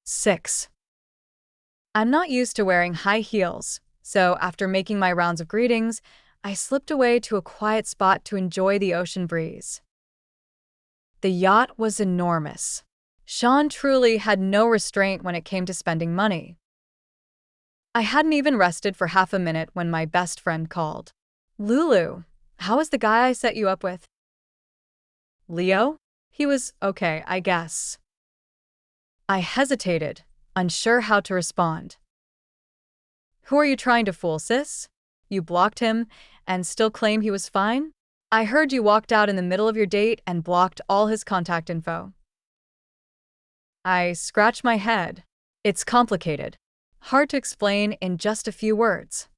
6. I'm not used to wearing high heels, so after making my rounds of greetings, I slipped away to a quiet spot to enjoy the ocean breeze. The yacht was enormous. Sean truly had no restraint when it came to spending money. I hadn't even rested for half a minute when my best friend called. "Lulu, how was the guy I set you up with?" "Leo? He was okay, I guess." I hesitated, unsure how to respond. "Who are you trying to fool, sis? You blocked him and still claim he was fine? I heard you walked out in the middle of your date and blocked all his contact info." I scratched my head. It's complicated. Hard to explain in just a few words.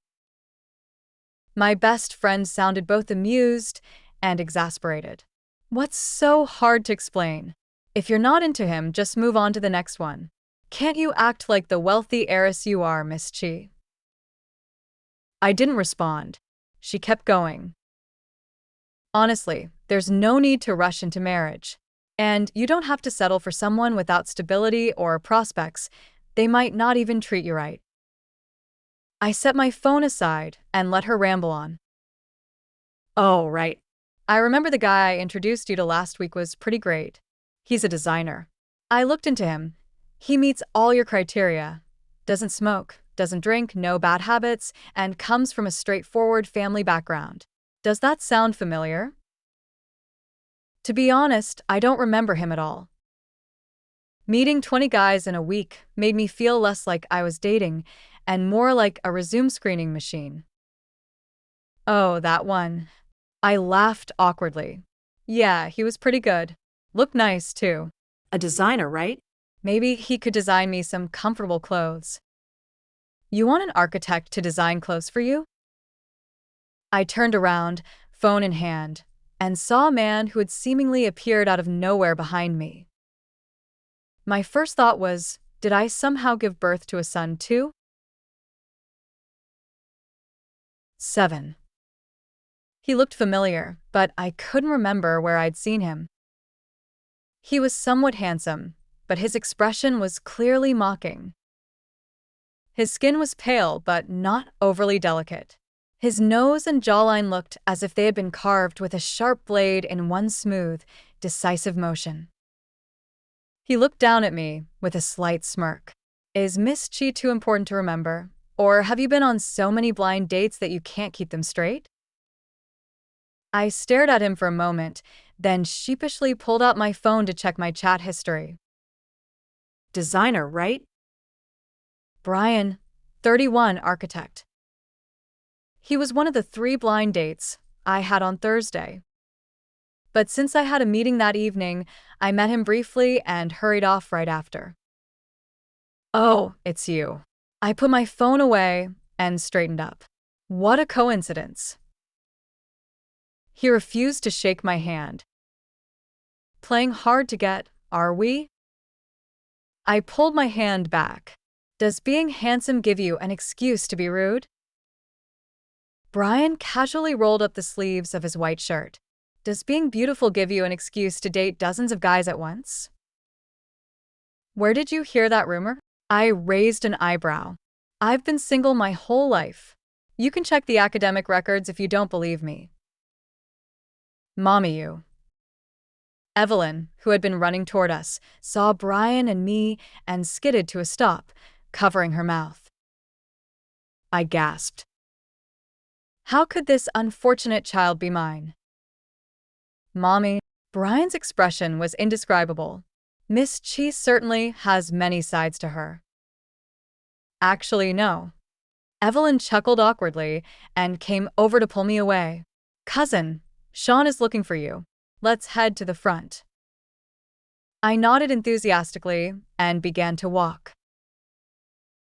My best friend sounded both amused and exasperated. "What's so hard to explain? If you're not into him, just move on to the next one. Can't you act like the wealthy heiress you are, Miss Chi?" I didn't respond. She kept going. "Honestly, there's no need to rush into marriage. And you don't have to settle for someone without stability or prospects. They might not even treat you right." I set my phone aside and let her ramble on. "Oh, right. I remember the guy I introduced you to last week was pretty great. He's a designer. I looked into him. He meets all your criteria. Doesn't smoke, doesn't drink, no bad habits, and comes from a straightforward family background. Does that sound familiar?" To be honest, I don't remember him at all. Meeting 20 guys in a week made me feel less like I was dating and more like a resume screening machine. "Oh, that one." I laughed awkwardly. "Yeah, he was pretty good. Looked nice, too. A designer, right? Maybe he could design me some comfortable clothes." "You want an architect to design clothes for you?" I turned around, phone in hand, and saw a man who had seemingly appeared out of nowhere behind me. My first thought was, did I somehow give birth to a son too? 7. He looked familiar, but I couldn't remember where I'd seen him. He was somewhat handsome, but his expression was clearly mocking. His skin was pale but not overly delicate. His nose and jawline looked as if they had been carved with a sharp blade in one smooth, decisive motion. He looked down at me with a slight smirk. "Is Miss Chi too important to remember? Or have you been on so many blind dates that you can't keep them straight?" I stared at him for a moment, then sheepishly pulled out my phone to check my chat history. Designer, right? Brian, 31, architect. He was one of the 3 blind dates I had on Thursday. But since I had a meeting that evening, I met him briefly and hurried off right after. "Oh, it's you." I put my phone away and straightened up. What a coincidence. He refused to shake my hand. "Playing hard to get, are we?" I pulled my hand back. "Does being handsome give you an excuse to be rude?" Brian casually rolled up the sleeves of his white shirt. "Does being beautiful give you an excuse to date dozens of guys at once?" "Where did you hear that rumor?" I raised an eyebrow. "I've been single my whole life. You can check the academic records if you don't believe me." "Mommy, you." Evelyn, who had been running toward us, saw Brian and me and skidded to a stop, covering her mouth. I gasped. How could this unfortunate child be mine? "Mommy." Brian's expression was indescribable. "Miss Chi certainly has many sides to her." "Actually, no." Evelyn chuckled awkwardly and came over to pull me away. "Cousin, Sean is looking for you. Let's head to the front." I nodded enthusiastically and began to walk.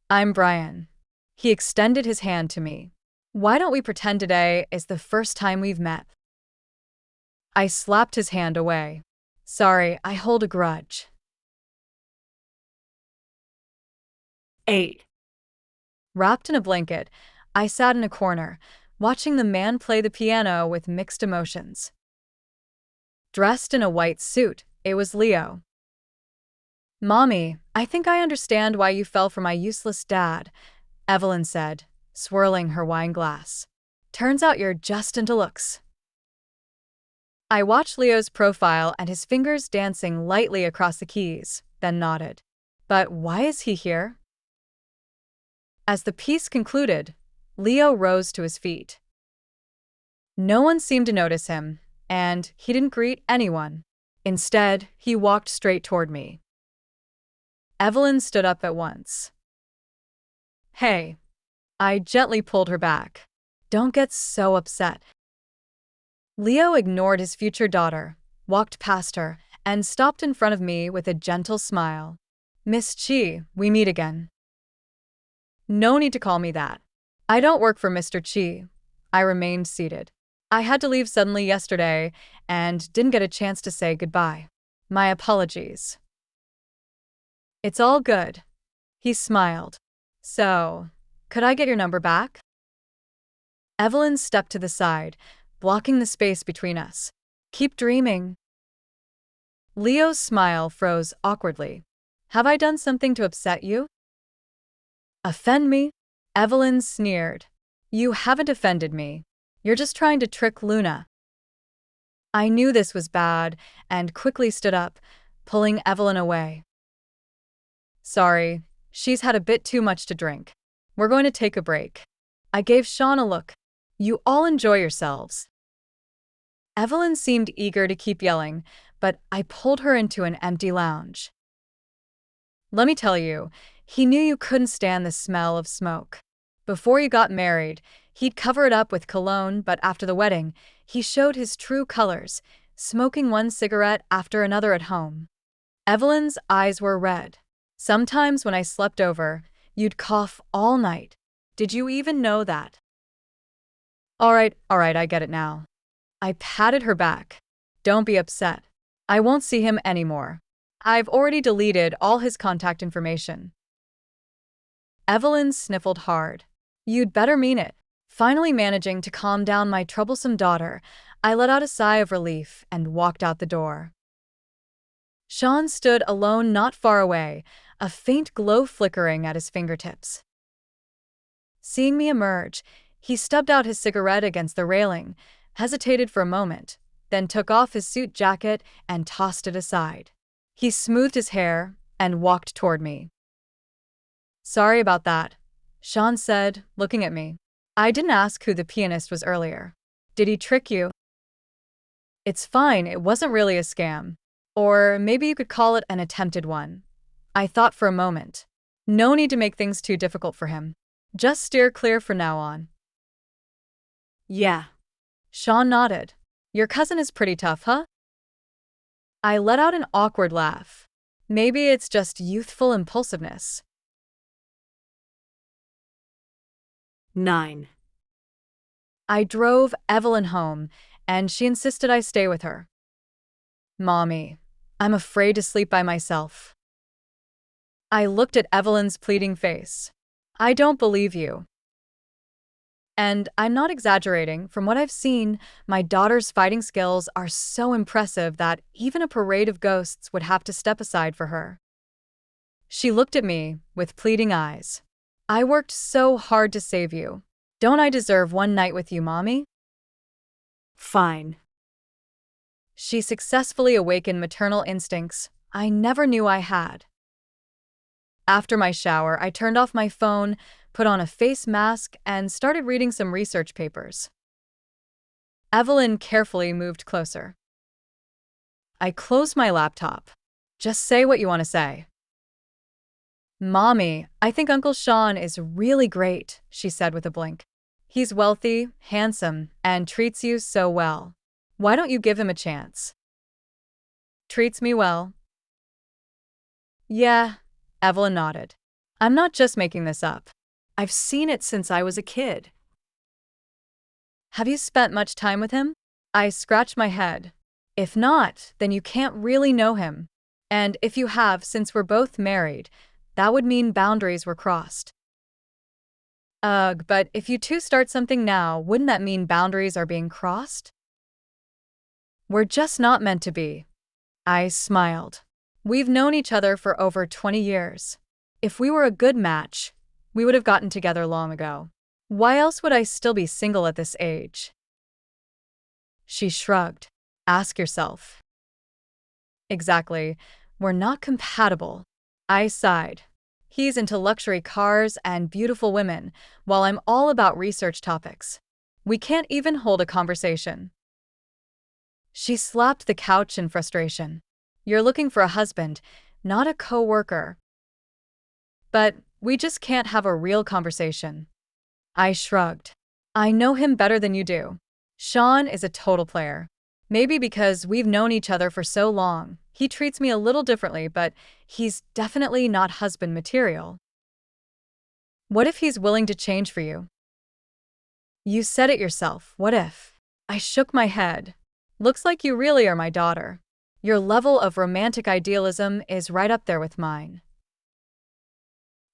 "I'm Brian." He extended his hand to me. "Why don't we pretend today is the first time we've met?" I slapped his hand away. "Sorry, I hold a grudge." 8. Wrapped in a blanket, I sat in a corner, watching the man play the piano with mixed emotions. Dressed in a white suit, it was Leo. Mommy, I think I understand why you fell for my useless dad, Evelyn said, swirling her wine glass. Turns out you're just into looks. I watched Leo's profile and his fingers dancing lightly across the keys, then nodded. But why is he here? As the piece concluded, Leo rose to his feet. No one seemed to notice him, and he didn't greet anyone. Instead, he walked straight toward me. Evelyn stood up at once. Hey. I gently pulled her back. Don't get so upset. Leo ignored his future daughter, walked past her, and stopped in front of me with a gentle smile. Miss Chi, we meet again. No need to call me that. I don't work for Mr. Chi. I remained seated. I had to leave suddenly yesterday and didn't get a chance to say goodbye. My apologies. It's all good. He smiled. So, could I get your number back? Evelyn stepped to the side, blocking the space between us. Keep dreaming. Leo's smile froze awkwardly. Have I done something to upset you? Offend me? Evelyn sneered. You haven't offended me. You're just trying to trick Luna. I knew this was bad and quickly stood up, pulling Evelyn away. Sorry, she's had a bit too much to drink. We're going to take a break. I gave Sean a look. You all enjoy yourselves. Evelyn seemed eager to keep yelling, but I pulled her into an empty lounge. Let me tell you, he knew you couldn't stand the smell of smoke. Before you got married, he'd cover it up with cologne, but after the wedding, he showed his true colors, smoking one cigarette after another at home. Evelyn's eyes were red. Sometimes when I slept over, you'd cough all night. Did you even know that? All right, I get it now. I patted her back. Don't be upset. I won't see him anymore. I've already deleted all his contact information. Evelyn sniffled hard. You'd better mean it. Finally managing to calm down my troublesome daughter, I let out a sigh of relief and walked out the door. Sean stood alone not far away, a faint glow flickering at his fingertips. Seeing me emerge, he stubbed out his cigarette against the railing, hesitated for a moment, then took off his suit jacket and tossed it aside. He smoothed his hair and walked toward me. Sorry about that, Sean said, looking at me. I didn't ask who the pianist was earlier. Did he trick you? It's fine, it wasn't really a scam. Or maybe you could call it an attempted one. I thought for a moment. No need to make things too difficult for him. Just steer clear from now on. Yeah. Sean nodded. Your cousin is pretty tough, huh? I let out an awkward laugh. Maybe it's just youthful impulsiveness. 9. I drove Evelyn home, and she insisted I stay with her. Mommy, I'm afraid to sleep by myself. I looked at Evelyn's pleading face. I don't believe you. And I'm not exaggerating. From what I've seen, my daughter's fighting skills are so impressive that even a parade of ghosts would have to step aside for her. She looked at me with pleading eyes. I worked so hard to save you. Don't I deserve one night with you, Mommy? Fine. She successfully awakened maternal instincts I never knew I had. After my shower, I turned off my phone, put on a face mask, and started reading some research papers. Evelyn carefully moved closer. I closed my laptop. Just say what you want to say. Mommy, I think Uncle Sean is really great, she said with a blink. He's wealthy, handsome, and treats you so well. Why don't you give him a chance? Treats me well. Yeah, Evelyn nodded. I'm not just making this up. I've seen it since I was a kid. Have you spent much time with him? I scratched my head. If not, then you can't really know him. And if you have, since we're both married, that would mean boundaries were crossed. Ugh, but if you two start something now, wouldn't that mean boundaries are being crossed? We're just not meant to be. I smiled. We've known each other for over 20 years. If we were a good match, we would have gotten together long ago. Why else would I still be single at this age? She shrugged. Ask yourself. Exactly. We're not compatible. I sighed. He's into luxury cars and beautiful women, while I'm all about research topics. We can't even hold a conversation. She slapped the couch in frustration. You're looking for a husband, not a co-worker. But we just can't have a real conversation. I shrugged. I know him better than you do. Sean is a total player. Maybe because we've known each other for so long, he treats me a little differently, but he's definitely not husband material. What if he's willing to change for you? You said it yourself. What if? I shook my head. Looks like you really are my daughter. Your level of romantic idealism is right up there with mine.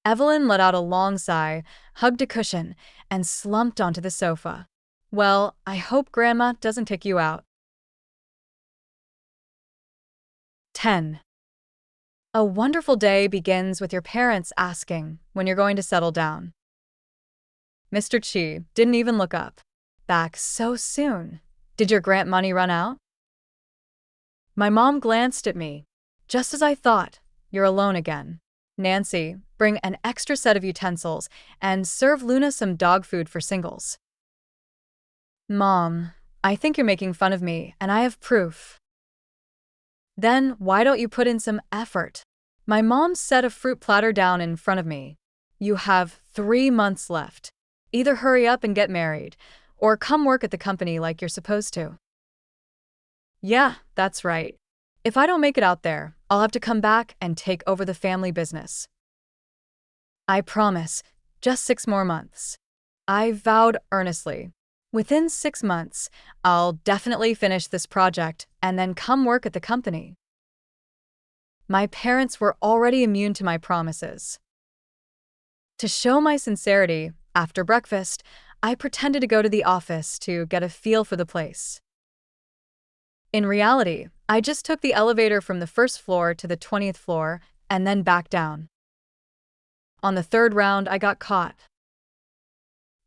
Evelyn let out a long sigh, hugged a cushion, and slumped onto the sofa. Well, I hope Grandma doesn't kick you out. 10. A wonderful day begins with your parents asking when you're going to settle down. Mr. Chi didn't even look up. Back so soon. Did your grant money run out? My mom glanced at me. Just as I thought, you're alone again. Nancy, bring an extra set of utensils and serve Luna some dog food for singles. Mom, I think you're making fun of me, and I have proof. Then why don't you put in some effort? My mom set a fruit platter down in front of me. You have 3 months left. Either hurry up and get married, or come work at the company like you're supposed to. Yeah, that's right. If I don't make it out there, I'll have to come back and take over the family business. I promise, just 6 more months. I vowed earnestly. Within 6 months, I'll definitely finish this project and then come work at the company. My parents were already immune to my promises. To show my sincerity, after breakfast, I pretended to go to the office to get a feel for the place. In reality, I just took the elevator from the first floor to the 20th floor and then back down. On the 3rd round, I got caught.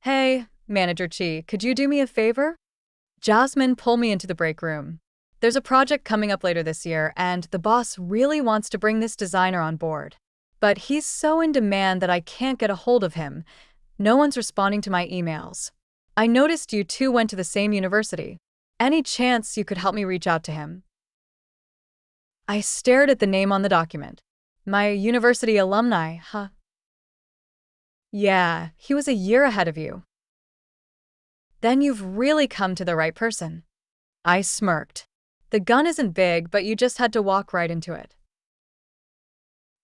Hey, Manager Chi, could you do me a favor? Jasmine pulled me into the break room. There's a project coming up later this year, and the boss really wants to bring this designer on board. But he's so in demand that I can't get a hold of him. No one's responding to my emails. I noticed you two went to the same university. Any chance you could help me reach out to him? I stared at the name on the document. My university alumni, huh? Yeah, he was a year ahead of you. Then you've really come to the right person. I smirked. The gun isn't big, but you just had to walk right into it.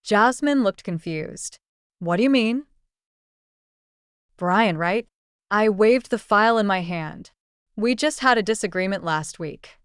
Jasmine looked confused. What do you mean? Brian, right? I waved the file in my hand. We just had a disagreement last week.